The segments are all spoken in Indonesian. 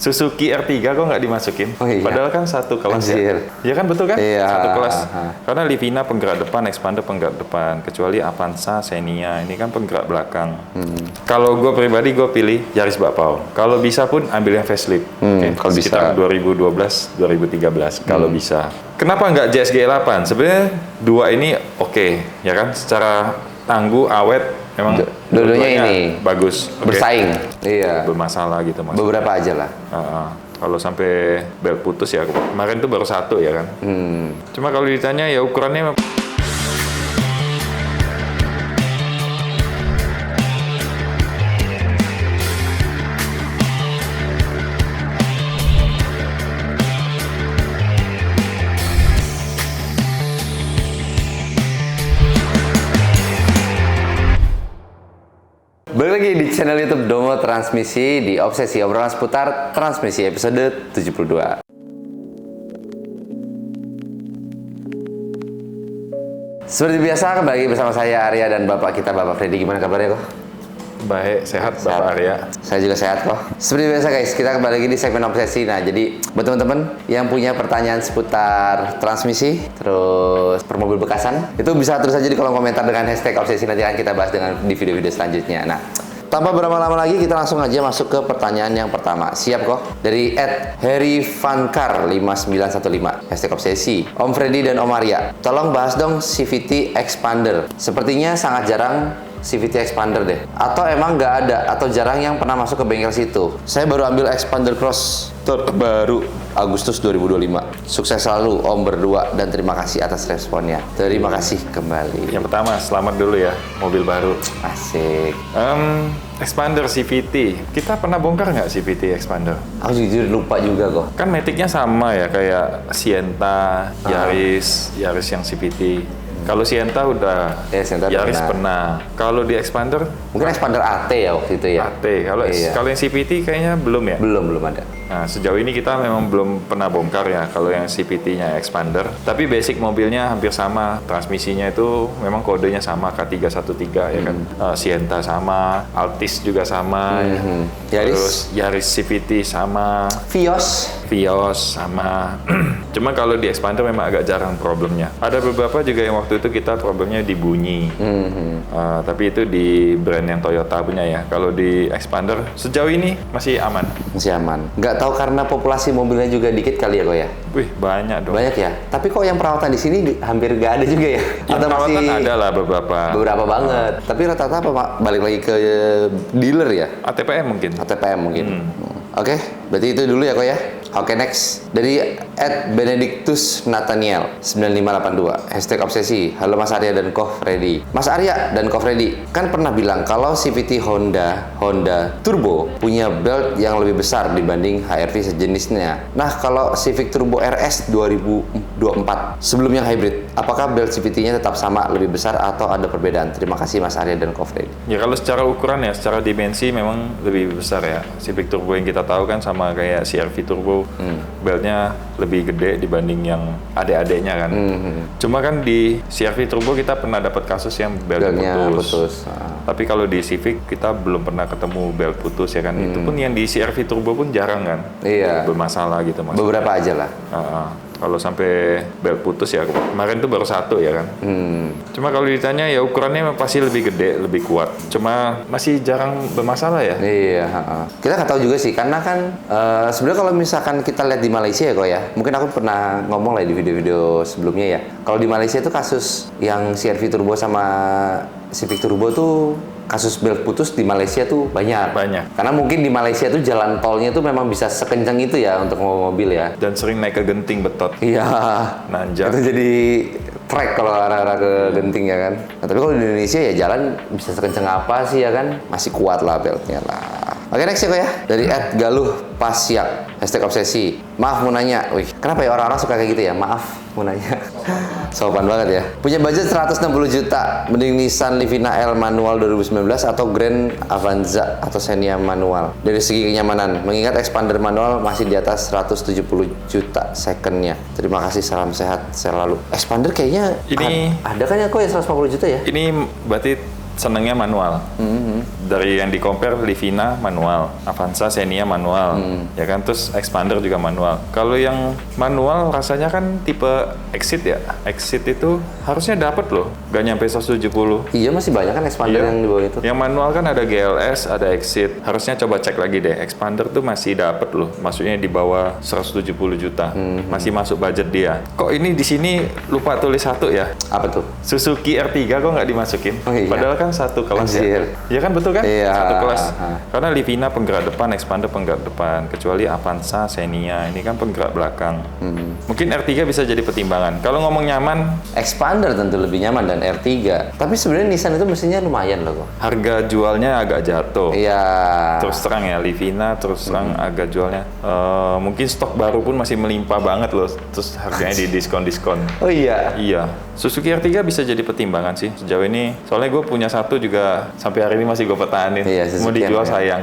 Suzuki R3 kok nggak dimasukin? Oh, iya. Padahal kan satu kelas Anjir. ya. Ya kan betul kan? Iya. Satu kelas. Karena Livina penggerak depan, Expander penggerak depan. Kecuali Avanza, Xenia ini kan penggerak belakang. Kalau gue pribadi gue pilih Yaris Bakpao. Kalau bisa pun ambil yang facelift. Kalau Sekitar bisa. 2012, 2013 kalau bisa. Kenapa nggak JSG 8? Sebenarnya dua ini oke, ya kan? Secara tangguh, awet, memang Dua-duanya ini bagus. Oke. bersaing. Iya. Bermasalah gitu mas. Beberapa aja lah. Kalau sampai belt putus ya kemarin tuh baru satu ya kan. Cuma kalau ditanya ya ukurannya Balik lagi di channel YouTube Domo Transmisi di Obsesi, obrolan seputar transmisi episode 72. Seperti biasa kembali lagi bersama saya Arya dan bapak kita Bapak Freddy. Gimana kabarnya kok? baik, sehat Bapak Arya. Saya juga sehat kok. Seperti biasa guys, kita kembali lagi di segmen Obsesi. Nah, jadi buat teman-teman yang punya pertanyaan seputar transmisi, terus permobil bekasan, itu bisa tulis aja di kolom komentar dengan hashtag Obsesi. Nanti akan kita bahas di video-video selanjutnya. Nah, tanpa berlama-lama lagi, kita langsung aja masuk ke pertanyaan yang pertama. Siap kok? Dari @harryvankar5915 hashtag Obsesi. Om Freddy dan Om Arya, tolong bahas dong CVT Expander. Sepertinya sangat jarang CVT Expander deh. Atau emang nggak ada, atau jarang yang pernah masuk ke bengkel situ. Saya baru ambil Expander Cross terbaru Agustus 2025. Sukses selalu Om berdua dan terima kasih atas responnya. Terima kasih kembali. Yang pertama, selamat dulu ya, mobil baru. Asik. Expander CVT, kita pernah bongkar nggak CVT Expander? Aku jujur lupa juga kok. Kan matic-nya sama ya, kayak Sienta, Yaris yang CVT. Kalau Sienta udah, Ya, Sienta Yaris pernah. Kalau di Expander, Mungkin Expander AT ya waktu itu ya. AT. Kalau Iya. kalau yang CVT kayaknya belum ya. Belum ada. Nah, sejauh ini kita memang belum pernah bongkar ya kalau yang CVT-nya Expander. Tapi basic mobilnya hampir sama. Transmisinya itu memang kodenya sama, K313 ya kan. Sienta sama, Altis juga sama. Ya. Terus Yaris CVT sama, Vios sama. Cuma kalau di Expander memang agak jarang problemnya. Ada beberapa juga yang waktu itu kita problemnya di bunyi. Tapi itu di brand yang Toyota punya ya. Kalau di Expander sejauh ini masih aman. Masih aman. Nggak tahu karena populasi mobilnya juga dikit kali ya kok ya? Wih, banyak dong. Banyak ya? Tapi kok yang perawatan di sini hampir nggak ada juga ya? Yang perawatan ada lah beberapa. Beberapa banget. Tapi rata-rata apa Pak? Balik lagi ke dealer ya? ATPM mungkin. ATPM mungkin. Oke, berarti itu dulu ya kok ya. Oke, next. Dari @Benedictus Nathaniel 9582 hashtag Obsesi. Halo Mas Arya dan Ko Freddy. Mas Arya dan Ko Freddy kan pernah bilang kalau CVT Honda Turbo punya belt yang lebih besar dibanding HRV sejenisnya. Nah, kalau Civic Turbo RS 2024 sebelum yang hybrid, apakah belt CVT-nya tetap sama, lebih besar atau ada perbedaan? Terima kasih Mas Arya dan Ko Freddy. Ya kalau secara ukuran ya, secara dimensi memang lebih besar ya. Civic Turbo yang kita tahu kan sama kayak CR-V Turbo, beltnya lebih gede dibanding yang adik-adiknya kan. Cuma kan di CR-V Turbo kita pernah dapat kasus yang beltnya putus. Tapi kalau di Civic kita belum pernah ketemu belt putus ya kan. Itu pun yang di CR-V Turbo pun jarang kan. Iya. Bermasalah gitu mas. Beberapa aja lah. Kalau sampai belt putus ya kemarin tuh baru satu ya kan. Cuma kalau ditanya ya ukurannya pasti lebih gede, lebih kuat. Cuma masih jarang bermasalah ya. Iya. Kita nggak tahu juga sih karena kan sebenarnya kalau misalkan kita lihat di Malaysia ya kok ya. Mungkin aku pernah ngomong lah di video-video sebelumnya ya. Kalau di Malaysia itu kasus yang CR-V Turbo sama Civic Turbo tuh kasus belt putus di Malaysia tuh banyak. Karena mungkin di Malaysia tuh jalan tolnya tuh memang bisa sekencang itu ya untuk mobil ya. Dan sering naik ke genting betot. Iya. Nanjak. Itu jadi track kalau arah-arah ke genting ya kan. Nah, tapi kalau di Indonesia ya jalan bisa sekencang apa sih ya kan. Masih kuat lah beltnya lah. Oke, next ya kok ya. Dari @galuh_pasyak hashtag Obsesi. Maaf mau nanya. Wih, kenapa ya orang-orang suka kayak gitu ya? Maaf mau nanya. Sopan banget ya. Punya budget 160 juta. Mending Nissan Livina L manual 2019 atau Grand Avanza atau Xenia manual. Dari segi kenyamanan, mengingat Expander manual masih di atas 170 juta secondnya. Terima kasih, salam sehat selalu. Expander kayaknya ini ada kan ya kok ya 150 juta ya? Ini berarti senengnya manual. dari yang di compare Livina manual, Avanza Xenia manual, ya kan, terus Expander juga manual. Kalau yang manual rasanya kan tipe Exit ya, Exit itu harusnya dapat loh, gak nyampe 170. Iya, masih banyak kan expander Iya. yang di bawah itu. Yang manual kan ada GLS, ada Exit. Harusnya coba cek lagi deh. Expander tuh masih dapat loh. Maksudnya di bawah 170 juta. Masih masuk budget dia. Kok ini di sini lupa tulis satu ya? Apa tuh? Suzuki R3 kok nggak dimasukin? Oh, iya. Padahal kan satu kelas Anjir. ya. Iya kan betul kan? Iya. Satu kelas. Karena Livina penggerak depan, Expander penggerak depan. Kecuali Avanza, Xenia ini kan penggerak belakang. Mungkin R3 bisa jadi pertimbangan. Kalau ngomong nyaman, Expander tentu lebih nyaman dan R3. Tapi sebenarnya Nissan itu mesinnya lumayan loh kok. harga jualnya agak jatuh. Iya. Terus terang ya, Livina terus terang agak jualnya mungkin stok baru pun masih melimpah banget loh, terus harganya di diskon-diskon. Oh iya. Iya, Suzuki R3 bisa jadi pertimbangan sih sejauh ini. Soalnya gue punya satu juga sampai hari ini masih gue pertahanin. Iya, Mau Suzuki dijual ya. sayang.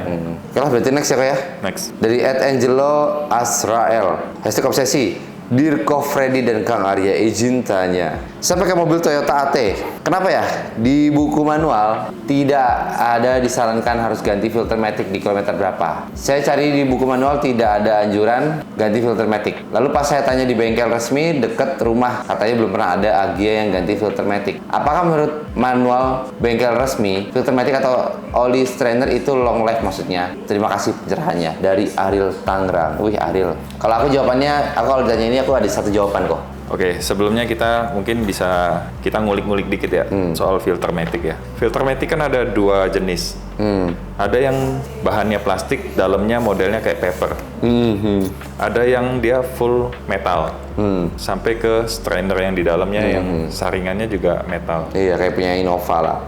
Oke lah, berarti next ya kok ya. Next. Dari @Angelo Azrael. Hashtag obsesi. Dirko Freddy dan Kang Arya izin tanya. Saya pakai mobil Toyota AT. Kenapa ya? Di buku manual tidak ada disarankan harus ganti filter matic di kilometer berapa. Saya cari di buku manual tidak ada anjuran ganti filter matic. Lalu pas saya tanya di bengkel resmi dekat rumah, katanya belum pernah ada Agya yang ganti filter matic. Apakah menurut manual bengkel resmi filter matic atau oli strainer itu long life maksudnya? Terima kasih pencerahannya. Dari Ariel Tangerang. Wih, Ariel. Kalau aku jawabannya, aku kalau ditanya ini aku ada satu jawaban kok. Oke, sebelumnya kita mungkin bisa kita ngulik-ngulik dikit ya soal filter matic ya. Filter matic kan ada dua jenis. Ada yang bahannya plastik, dalamnya modelnya kayak paper. Ada yang dia full metal, sampai ke strainer yang di dalamnya yang saringannya juga metal. Iya, kayak punya Innova lah.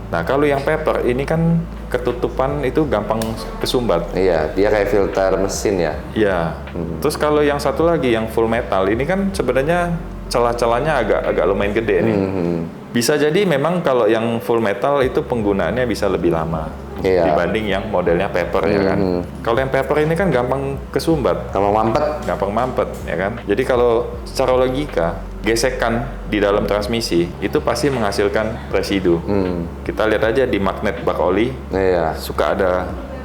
Nah kalau yang paper ini kan ketutupan itu gampang kesumbat. Iya, dia kayak filter mesin ya. Iya. Terus kalau yang satu lagi yang full metal ini kan sebenarnya celah-celahnya agak lumayan gede nih. Bisa jadi memang kalau yang full metal itu penggunaannya bisa lebih lama dibanding yang modelnya paper ya kan. Kalau yang paper ini kan gampang kesumbat, Gampang mampet. gampang mampet ya kan. Jadi kalau secara logika gesekan di dalam transmisi itu pasti menghasilkan residu. Kita lihat aja di magnet bak oli Iya. suka ada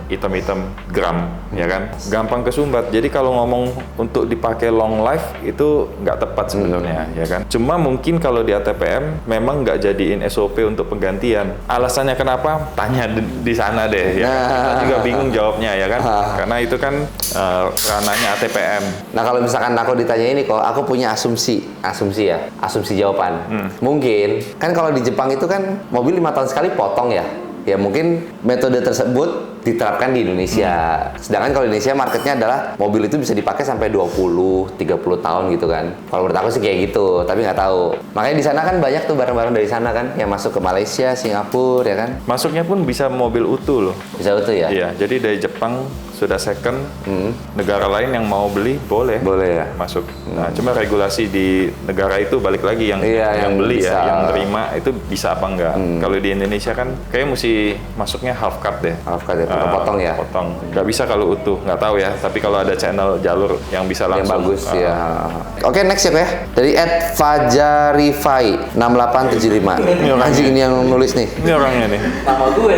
hitam-hitam gram, ya kan? Gampang kesumbat. Jadi kalau ngomong untuk dipakai long life itu nggak tepat sebenarnya, ya kan? Cuma mungkin kalau di ATPM memang nggak jadiin SOP untuk penggantian. Alasannya kenapa? Tanya di sana deh, ya. Kita juga bingung jawabnya, ya kan? Karena itu kan ranahnya ATPM. Nah, kalau misalkan aku ditanya ini kok, aku punya asumsi ya, asumsi jawaban. Mungkin kan kalau di Jepang itu kan mobil 5 tahun sekali potong ya. Ya mungkin metode tersebut diterapkan di Indonesia. Sedangkan kalau Indonesia marketnya adalah mobil itu bisa dipakai sampai 20-30 tahun gitu kan. Kalau menurut aku sih kayak gitu, tapi nggak tahu. Makanya di sana kan banyak tuh barang-barang dari sana kan yang masuk ke Malaysia, Singapura ya kan. Masuknya pun bisa mobil utuh loh. Bisa utuh ya? Iya, jadi dari Jepang sudah second, negara lain yang mau beli boleh. Boleh ya. Masuk. Nah, cuma regulasi di negara itu balik lagi yang Iya, yang beli bisa. ya, yang terima itu bisa apa enggak. Kalau di Indonesia kan kayak mesti masuknya half cut deh. Half cut ya, potong ya. Potong. Nggak bisa kalau utuh, nggak tahu ya. Tapi kalau ada channel jalur yang bisa Yang langsung. bagus ya. Oke, next ya, Pak ya. Dari @fajarifai 6875. Anjing ini yang nulis nih. Ini orangnya nih. Nama gue.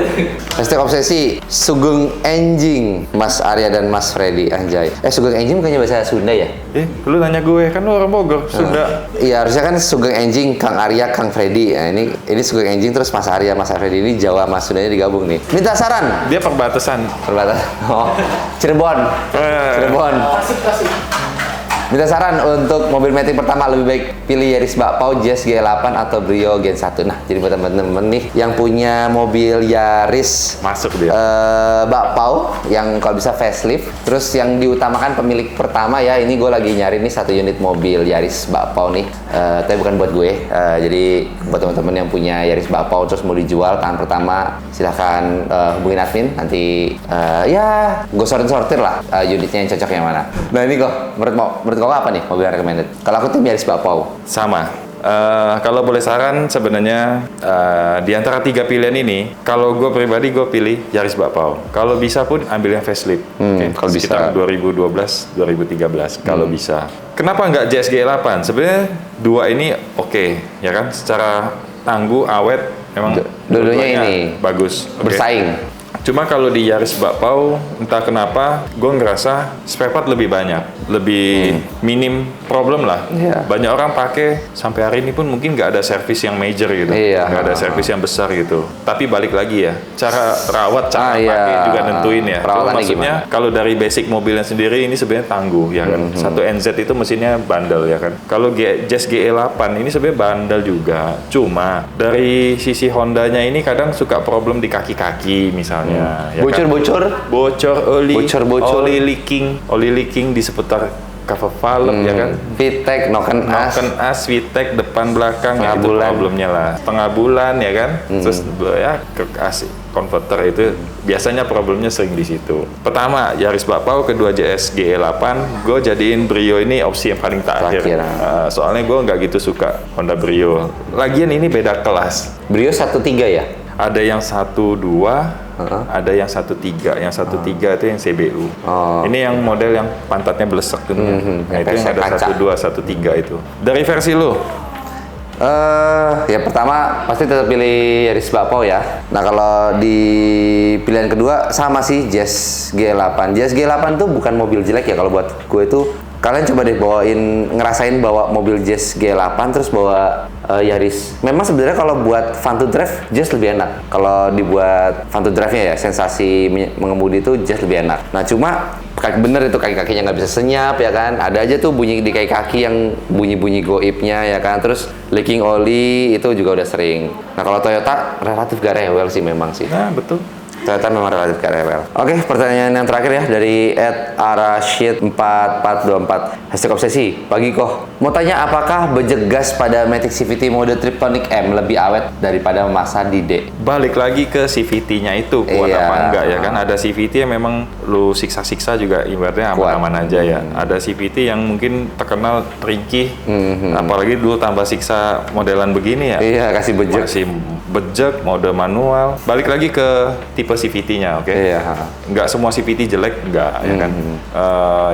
Hashtag obsesi Sugeng Enjing Mas Arya dan Mas Freddy anjay. Sugeng Enjing bukannya bahasa Sunda ya? Lu nanya gue, kan lu orang Bogor, Sunda. Iya, harusnya kan Sugeng Enjing Kang Arya Kang Freddy. Nah, ini Sugeng Enjing terus Mas Arya Mas Freddy, ini Jawa Mas Sundanya digabung nih. Minta saran. Dia perbatasan. Perbatas. Oh, Cirebon. Cirebon. Minta saran untuk mobil matic pertama, lebih baik pilih Yaris Bakpao, Jazz G8 atau Brio Gen 1. Nah, jadi buat teman-teman nih yang punya mobil Yaris Masuk dia. Bakpao yang kalau bisa facelift, terus yang diutamakan pemilik pertama ya, ini gue lagi nyari nih satu unit mobil Yaris Bakpao nih, tapi bukan buat gue, jadi buat teman-teman yang punya Yaris Bakpao terus mau dijual tahun pertama, silahkan hubungin admin, nanti ya gue sortir lah unitnya yang cocok yang mana. Nah ini kok, menurut kau apa nih mobil yang recommended? Kalau aku tim Yaris Bakpao. Sama. Kalau boleh saran sebenarnya di antara 3 pilihan ini, kalau gue pribadi gue pilih Yaris Bakpao. Kalau bisa pun ambil yang facelift. Kalau Sekitar bisa. 2012, 2013 kalau bisa. Kenapa nggak JSG 8? Sebenarnya dua ini oke, ya kan? Secara tangguh, awet, Memang Dua-duanya ini bagus. Oke. bersaing. Cuma kalau di Yaris Bakpao, entah kenapa, gue ngerasa spare part lebih banyak, lebih minim problem lah. Iya. Banyak orang pakai sampai hari ini pun mungkin nggak ada servis yang major gitu, Iya. nggak ada servis yang besar gitu. Tapi balik lagi ya, cara rawat, cara iya. pakai juga nentuin ya. Cuma Perawatannya maksudnya kalau dari basic mobilnya sendiri ini sebenarnya tangguh ya kan. Satu NZ itu mesinnya bandel ya kan. Kalau Jazz GE8 ini sebenarnya bandel juga. Cuma dari sisi Hondanya ini kadang suka problem di kaki-kaki misalnya. Ya kan? Bocor oli, oli leaking di seputar cover valve ya kan. VTEC, noken As, VTEC depan belakang ya itu Pengabulan. problemnya lah. Setengah bulan ya kan. Terus ya ke AC converter itu biasanya problemnya sering di situ. Pertama Yaris Bakpao, kedua JS GE8, gue jadiin Brio ini opsi yang paling terakhir. Terakhir. Soalnya gue nggak gitu suka Honda Brio. Lagian ini beda kelas. Brio 1.3 ya? Ada yang 1.2, ada yang 1.3. Yang 1.3 itu yang CBU. Ini yang model yang pantatnya belesek tuh. Nah, itu yang ada kaca. 1.2, 1.3 itu. Dari versi lu? Ya pertama pasti tetap pilih Yaris Bakpao ya. Nah kalau di pilihan kedua sama sih Jazz G8. Jazz G8 tuh bukan mobil jelek ya kalau buat gue itu. Kalian coba deh ngerasain bawa mobil Jazz G8 terus bawa Yaris. Memang sebenarnya kalau buat fun to drive Jazz lebih enak. Kalau dibuat fun to drive-nya ya, sensasi mengemudi itu Jazz lebih enak. Nah cuma bener itu kaki-kakinya nggak bisa senyap ya kan. Ada aja tuh bunyi di kaki-kaki yang bunyi-bunyi goibnya ya kan. Terus leaking oli itu juga udah sering. Nah kalau Toyota relatif gak rewel sih memang sih. Nah, betul. Toyota memang relatif gak rewel. Oke, pertanyaan yang terakhir ya dari @arashid4424 #obsesi. Pagi kok. Mau tanya apakah bejek gas pada Matic CVT mode Triptonic M lebih awet daripada memaksa di D? Balik lagi ke CVT-nya itu kuat Iya. apa enggak ya kan. Ada CVT yang memang lu siksa-siksa juga ibaratnya Kuat. aman-aman aja ya. Ada CVT yang mungkin terkenal tricky. Apalagi dulu tambah siksa modelan begini ya. Iya, kasih bejek. Masih bejek, mode manual. Balik lagi ke tipe CVT-nya, oke? Iya. Nggak semua CVT jelek, nggak, ya kan?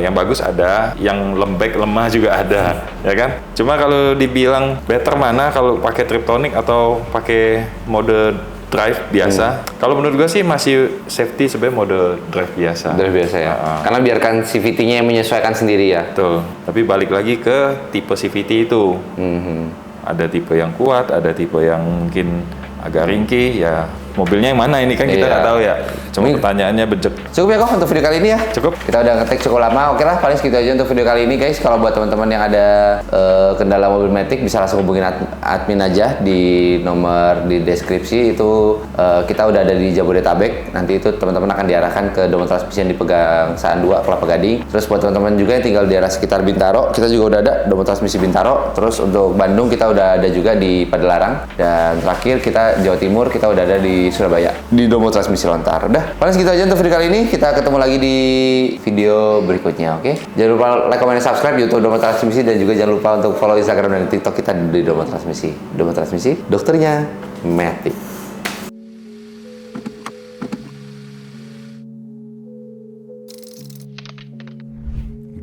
Yang bagus ada, yang lembek, lemah juga ada, ya kan? Cuma kalau dibilang better mana kalau pakai Triptonic atau pakai mode drive biasa? Kalau menurut gue sih masih safety sebenarnya mode drive biasa. Drive biasa ya. Karena biarkan CVT-nya yang menyesuaikan sendiri ya. Betul. Tapi balik lagi ke tipe CVT itu. Ada tipe yang kuat, ada tipe yang mungkin agak ringkih, ya mobilnya yang mana ini kan kita nggak tahu ya. Cuma pertanyaannya bejek. Cukup ya kok untuk video kali ini ya? Cukup. Kita udah ngetek cukup lama. Oke lah, paling segitu aja untuk video kali ini guys. Kalau buat teman-teman yang ada kendala mobil Matic bisa langsung hubungin admin aja di nomor di deskripsi. Itu kita udah ada di Jabodetabek. Nanti itu teman-teman akan diarahkan ke Domo Transmisi yang dipegang Saan 2 Kelapa Gading. Terus buat teman-teman juga yang tinggal di daerah sekitar Bintaro, kita juga udah ada Domo Transmisi Bintaro. Terus untuk Bandung kita udah ada juga di Padalarang. Dan terakhir kita Jawa Timur kita udah ada di Surabaya di Domo Transmisi Lontar. Udah, paling segitu aja untuk video kali ini. Kita ketemu lagi di video berikutnya, oke? Jangan lupa like, comment, dan subscribe di YouTube Domo Transmisi dan juga jangan lupa untuk follow Instagram dan TikTok kita di Domo Transmisi. Domo Transmisi, dokternya Matic.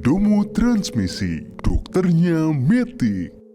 Domo Transmisi, dokternya Matic.